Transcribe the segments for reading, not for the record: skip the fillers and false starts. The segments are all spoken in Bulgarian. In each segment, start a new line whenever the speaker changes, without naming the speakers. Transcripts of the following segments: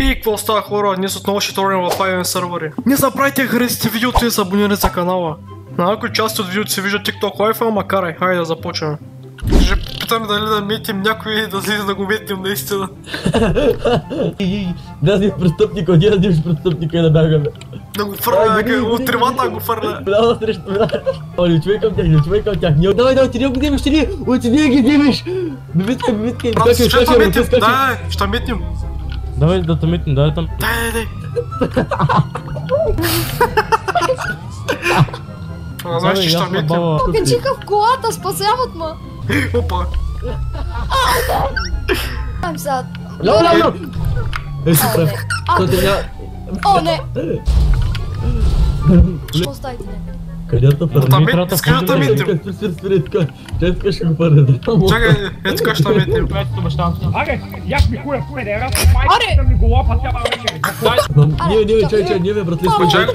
И какво става, хора? Днес отново ще тролим в IM сервери. Не забравяйте да харесате видеото и да се абонирате за канала. На някои части от видеото се вижда TikTok Live, ама карай, хайде да започваме. Ще питаме дали да метим някой и да слиза да го метим наистина.
Да си престъпника, ние да си престъпника и да бягаме.
Да го фърля, от тримата го фърля.
Блява срещу блява. Оли, човек към тях, човек към тях. Давай, ти не го димиш, ти не, ги димиш. Бибиткай.
Брат, ще те метим, дай, ще метим.
Давай да те метим, давай там.
Дай. Знаеш, че ще метим.
Качиха в колата, спасяват ма.
Опа.
I'm sad.
Ляо! Е, си прав.
О, не! Що стайте, не?
Където параметрата
искаш да метим?
Спири така, че така ще го параметра.
Чакай, е така ще метим.
Аре, як ми хуя в педера, майка да ми го лопа цяла вечер.
Ние бе, братле,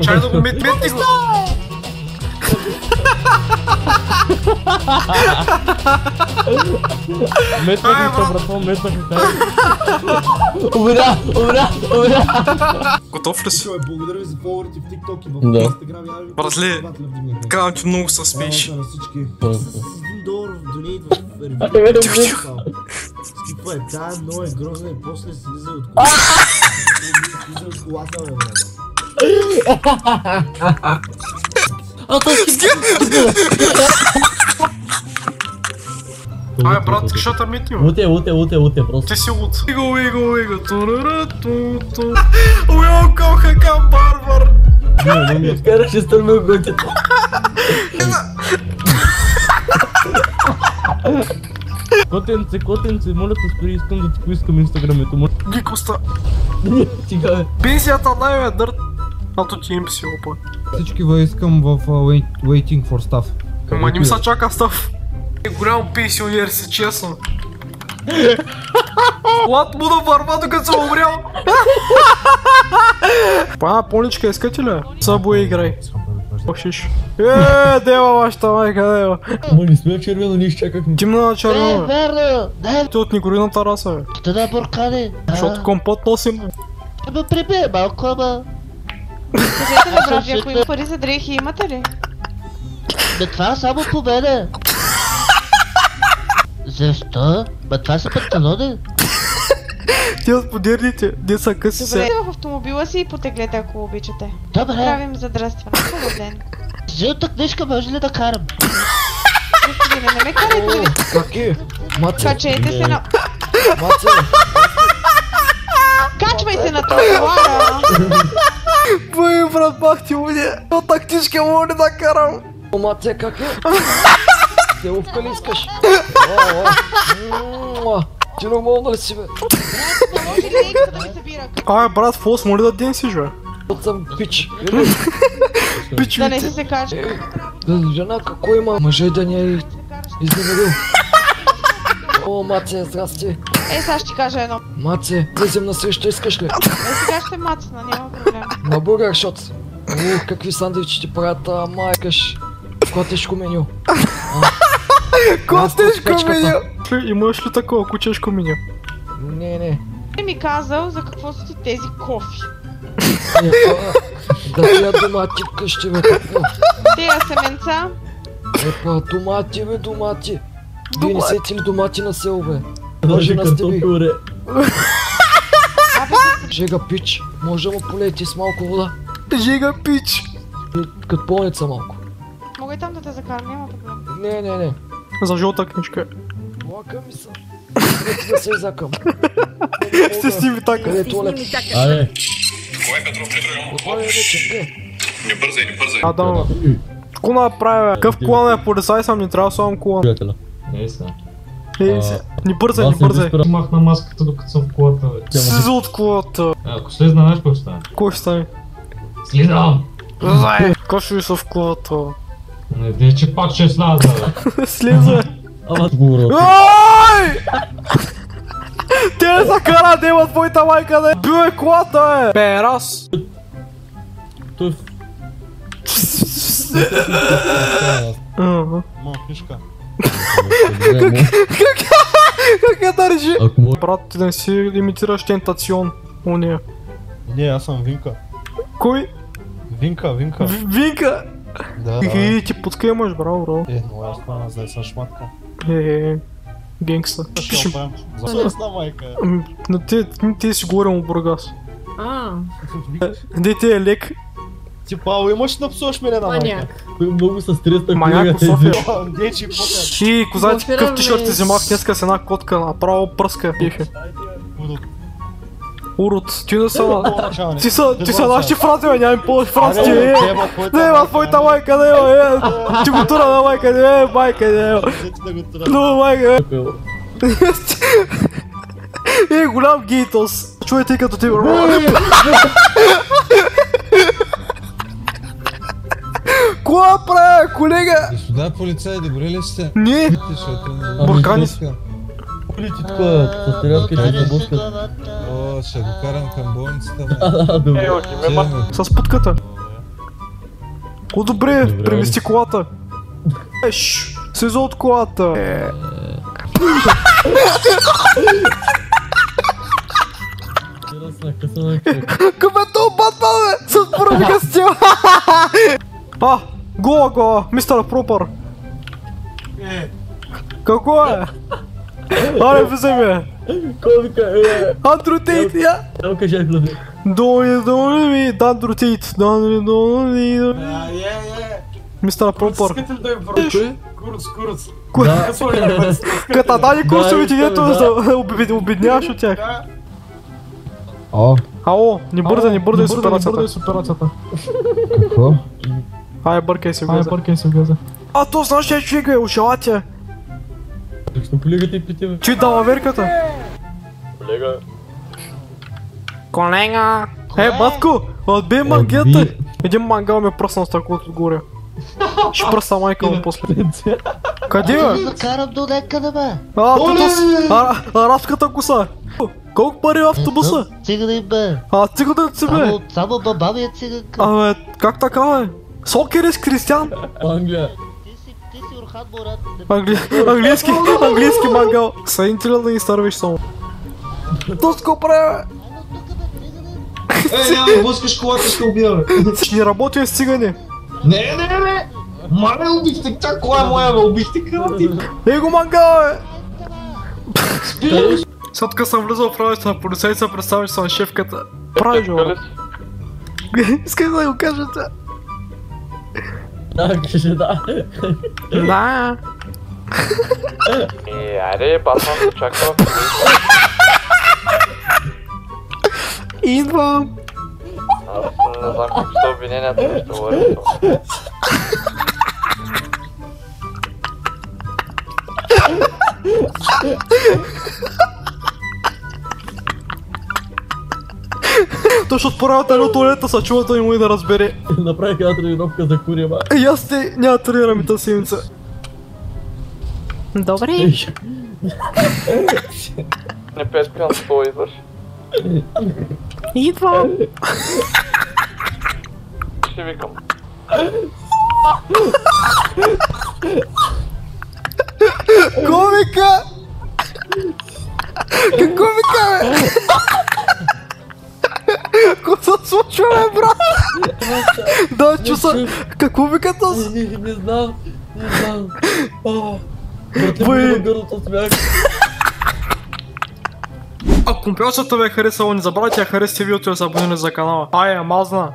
Чай да го метим го.
Метнах ми, братво, метнах ми. Умря!
Готов ли си?
Благодаря ви за фолуърите в TikTok и в
Да.
Instagram.
Бразли, казвам ти много се смееш.
На всички. С $1 в донейт в ревю. Скипва е, тая много е грозна и после слиза от колата. Слиза от колата, бе, брат.
Ай, брат, искаш да метим?
Уте, просто.
Ти си лут. Иго. Турурутуту. Welcome, Хакан Барбар.
Караше стърнал готето. Котенце, моля те спри, искам да ти поискам инстаграмето му.
Гикоста.
Стига бе.
Пенсията дай бе, дърт. Ато ти им си, опа.
Всички ви искам в Waiting for Stuff.
Ама не ми са чака став. Голям пенсионер си, честно. Лад му да върва, докато съм умрял. Поничка, искате ли? Събой играй. Пошиш. Дева вашата майка, дева.
Ама не сме червено, ние изчакахме.
Тимна на червено.
Верно! Да,
Ти от Николината раса, бе.
ще да буркани.
Защото компот носим.
Ама прибие малко, ама.
Кажете на брат, ако има пари за дрехи, имате ли?
Бе, това само по мене. Защо? Ма това са панталони.
Ти от подирните, де са къси се.
Добре, в автомобила си и потеглете, ако обичате.
Добре.
Правим задръстване. Хубав ден.
Жълта книжка може ли да карам?
Господине, не ме карайте ви.
Каки?
Качете се на...
Маце!
Качвай се на тротуара!
Бой, брат, бах ти уде. От тактичка мога да карам.
Маце, как е? Теловка ли искаш? Ти нормално ли си, бе?
Може ли Икса да ми събира?
Ай, брат, фос, моли да ден си, бе.
От съм пич.
Пич
Да
ми
не
ти.
си се кача.
Жена, какво има? Мъже да ни е изневерил. О, Маце, здрасти.
Сега ще ти кажа едно.
Маце, влезем на среща, искаш ли?
Сега ще мацна, няма проблем.
На бургер шот. Какви сандвичи ти правят, майкаш. Котешко меню.
Котешко меню. Имаш ли такова кучешко меню?
Не.
Ти ми казал за какво са ти тези кофи.
Да тия домати вкъщи, бе, какво?
Тия семенца.
Епа, домати, бе, домати. Вие не сети ли домати на село, бе? Може на стеби. Жега пич, може да му полети с малко вода.
Жега пич.
Като болница малко.
Мога и там да те закарам, няма проблем.
Не.
За жълта книжка.
Лака ми са. Където да се изакам.
Се сними така.
Къде е туалет?
Абе.
Отваря вече, де?
Не бързай.
Да. Какво направя, бе? Какъв колан е полицай съм, не трябва да слагам колан.
Приятеля. Не са.
Не бързай.
Махна маската докато съм в колата, бе.
Слиза от колата.
Ако слезна, знаеш какво ще стане?
Кой ще стане?
Слизам!
Кашо са в колата.
Не дей, че пак ще сляза, бе.
Слиза.
Ама сгубро.
Ой! Те не са кара да има твоята майка, да е. Бил е колата, бе. Раз.
Той
Как я да режи?
Ако може...
Брат, ти да не си имитираш тентацион. Уния.
Не, аз съм Винка.
Кой?
Винка.
Винка!
Да.
Ти путка имаш, браво.
Но аз стана за съм шматка.
Генгста.
Ще оправим. За майка.
Но ти си говорим от Бургас. Де ти е лек?
Ти, Павло, имаш да псуваш мене на майка?
Много са стресна
Маняк от София.
Не, че потен.
Ти, козати, какъв тишърт ти вземах днеска с една котка, направо пръска пиха. Урод, ти не са... Ти са нашите франци, бе, нямам повече франци, Не, ма твоята майка, не, ти го тура на майка, не, майка, не, но майка, голям гейтос, чуете и като ти, Кола правя, колега?
Господа полицаи, добре ли сте?
Не! Буркани си.
Полици такова, с тарелки ще се блъскат.
О, ще го карам към болницата.
Добре.
С путката. О, добре, премести колата. Слиза от колата. Къмето Батман, бе! С първика стил! Гола, мистер Пропър. Какво е? Аре, влизай ме!
Кой вика,
Андрю Тейт, я!
Ело кажи, влизай.
Дони ми, Андрю Тейт, дони. Мистер Пропър.
Курц.
Като даде курсовете, дето обедняваш от тях. Ало, не бързай с операцията.
Какво?
Ай, бъркай се в газа. То знаеш че човек е, ушалатия.
Точно колегата и пите, бе.
Чуй далаверката. Колега. Батко, отбей мангета. Един мангал ме пръсна с такова отгоре. Ще пръсна майка му после. Къде бе?
Закарам до некъде, бе.
Арабската коса. Колко пари е автобуса?
Циганин, бе.
Циганин си, бе.
Само баба ми е циганка.
Как така, бе? Сокер с Кристиан?
Англия.
Ти си Орхан Мурат.
Английски мангал. Съединителя да ни стървиш само. Тоско прави, бе.
Няма, блъскаш колата, ще убия, бе.
Ще ни работим с цигани.
Не. Мале, убихте, тя кола е моя, бе, убихте кръвати.
Его мангал, бе. След като съм влизал в работата на полицай, се представя, че съм шефката. Прави, бе. Исках да го кажете.
Да, кажи да.
Да.
Айде, Батман, чакам.
Идвам.
Аз не знам как са обвиненията, ще говоря.
Той ще отправя тайно туалета, са чува той му и да разбере.
Направих една тренировка за курява.
И аз няма тренираме тази седмица. Добре.
Не пескам с това идваш.
Идвам.
Ще викам.
Комика! Какво вика, бе? Какво се случва, бе, брат? Да, чуса. Какво вика този?
Не знам. Бой.
Ако компилацията ви е харесала, не забравяйте да харесате видеото и да се абонирате за канала. Ай, мазна!